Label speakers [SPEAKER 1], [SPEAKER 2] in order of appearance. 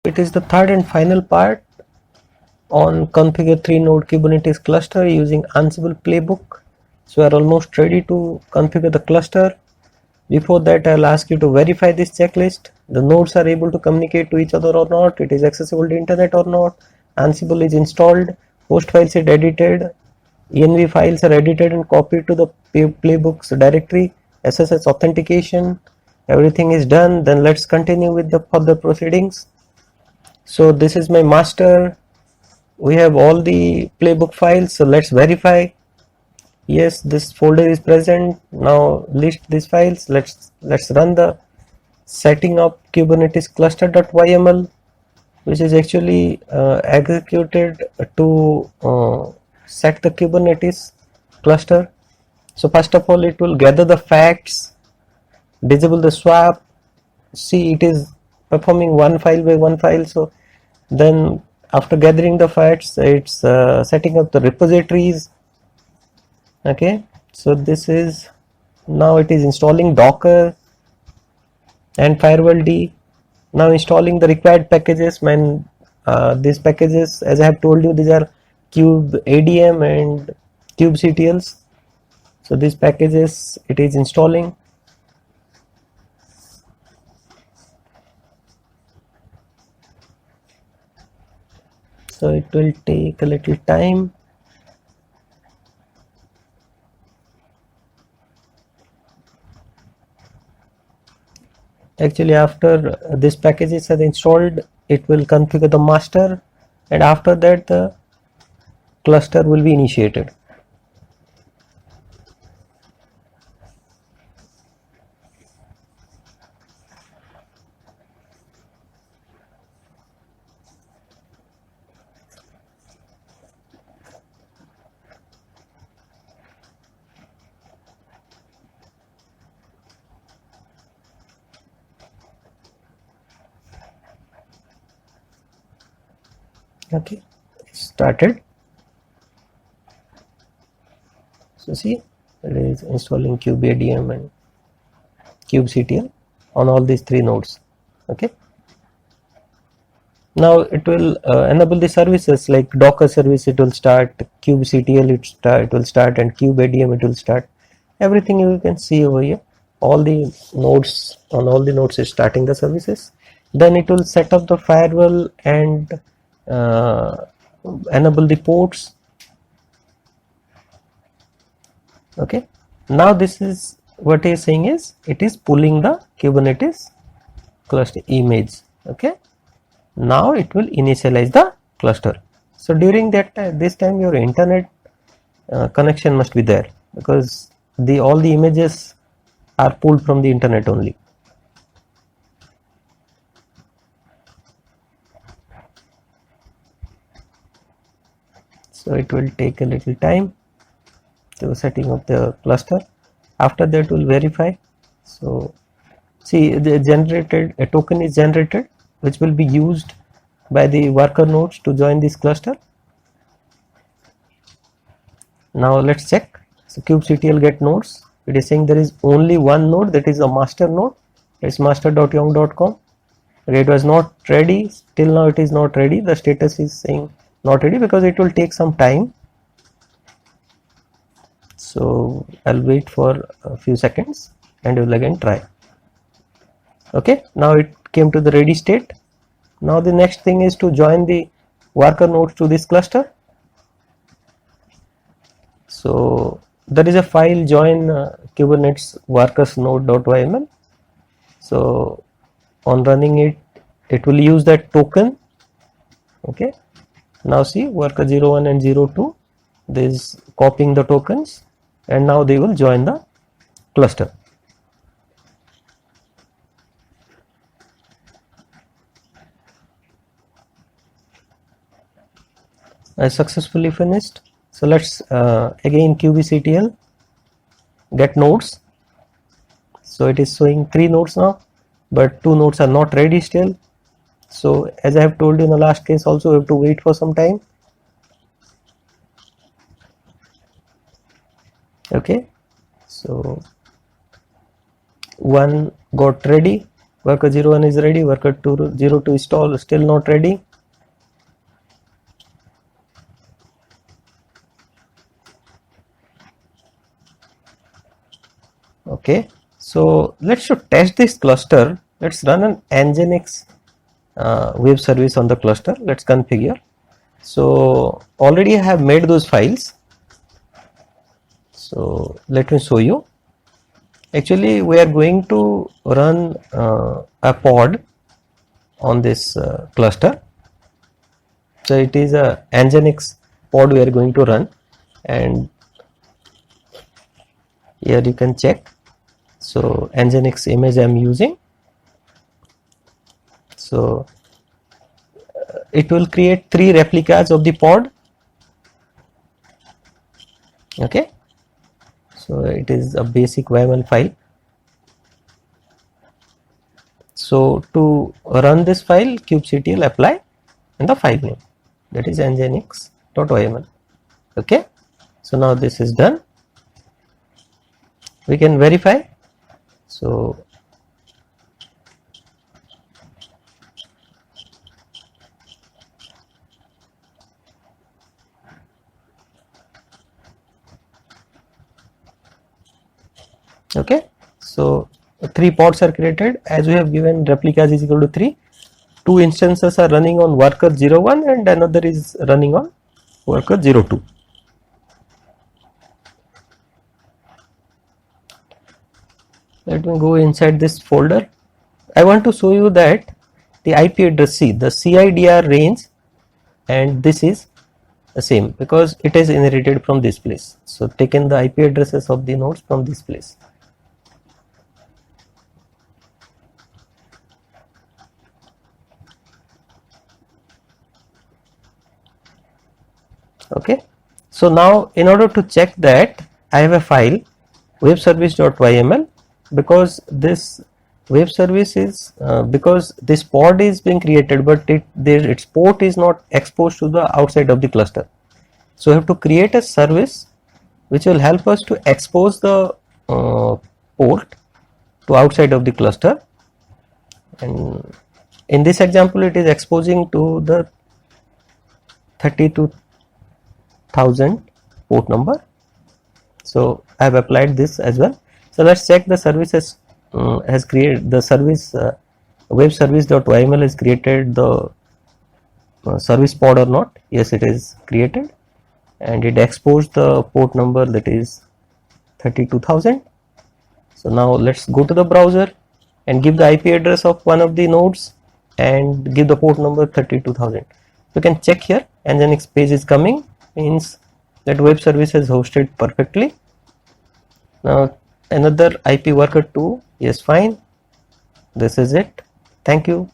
[SPEAKER 1] it is the third and final part on configure 3-node Kubernetes cluster using Ansible playbook. So we are almost ready to configure the cluster. Before that, I'll ask you to verify this checklist. The nodes are able to communicate to each other or not, it is accessible to internet or not, Ansible is installed, host files are edited, env files are edited and copied to the playbooks directory, SSH authentication, everything is done. Then let's continue with the further proceedings. So this is my master. We have all the playbook files, so let's verify. Yes, this folder is present. Now list these files. Let's run the setting up Kubernetes cluster.yml, which is actually executed to set the Kubernetes cluster. So first of all, it will gather the facts, disable the swap. See, it is performing one file by one file. So then after gathering the facts, it's setting up the repositories. Okay, so this is, now it is installing Docker and firewall-d. Now installing the required packages. These packages, as I have told you, these are kubeadm and kubectls. So these packages it is installing. So it will take a little time. Actually, after this packages are installed, it will configure the master, and after that the cluster will be initiated. Okay, started. So see, it is installing kubeadm and kubectl on all these three nodes. Okay, now it will enable the services like Docker service, it will start, kubectl it will start, and kubeadm it will start. Everything you can see over here, all the nodes, on all the nodes is starting the services. Then it will set up the firewall and enable the ports. Okay, now this is what is saying is it is pulling the Kubernetes cluster image. Okay, now it will initialize the cluster. So during that this time your internet connection must be there, because all the images are pulled from the internet only. So it will take a little time to setting up the cluster. After that we'll verify. So see, the generated a token is generated which will be used by the worker nodes to join this cluster. Now let's check. So kubectl get nodes, it is saying there is only one node, that is a master node. It's master.yong.com. Okay, it was not ready, till now it is not ready. The status is saying not ready because it will take some time. So I'll wait for a few seconds and we'll again try. Okay, now it came to the ready state. Now the next thing is to join the worker nodes to this cluster. So there is a file join kubernetes workers node.yml. So on running it, it will use that token. Okay, now see, worker 01 and 02, this is copying the tokens, and now they will join the cluster. I successfully finished. So let's again kubectl get nodes. So it is showing 3 nodes now, but 2 nodes are not ready still. So as I have told you in the last case also, we have to wait for some time. Okay, so one got ready, Worker 01 is ready, worker 02 install still not ready. Okay, so let's test this cluster. Let's run an Nginx web service on the cluster. Let's configure. So already I have made those files. So let me show you. Actually, we are going to run a pod on this cluster. So it is a Nginx pod we are going to run, and here you can check. So Nginx image I am using. So it will create 3 replicas of the pod. Okay, so it is a basic YAML file. So to run this file, kubectl apply and the file name, that is nginx.yml. Okay, so now this is done. We can verify. So okay, so 3 pods are created as we have given replicas is equal to 3. 2 instances are running on worker 01 and another is running on worker 02. Let me go inside this folder. I want to show you that the IP address, see the CIDR range, and this is the same because it is inherited from this place. So taken the IP addresses of the nodes from this place. Okay, so now in order to check that, I have a file webservice.yml, because this web service is because this pod is being created, but its port is not exposed to the outside of the cluster. So we have to create a service which will help us to expose the port to outside of the cluster, and in this example it is exposing to the 32,000 port number. So I have applied this as well. So let's check the services has created the service web service.yml has created the service pod or not. Yes, it is created, and it exposed the port number, that is 32,000. So now let's go to the browser and give the IP address of one of the nodes and give the port number 32,000. You can check here, Nginx page is coming, means that web service is hosted perfectly. Now another IP worker 2, yes, fine, this is it. Thank you.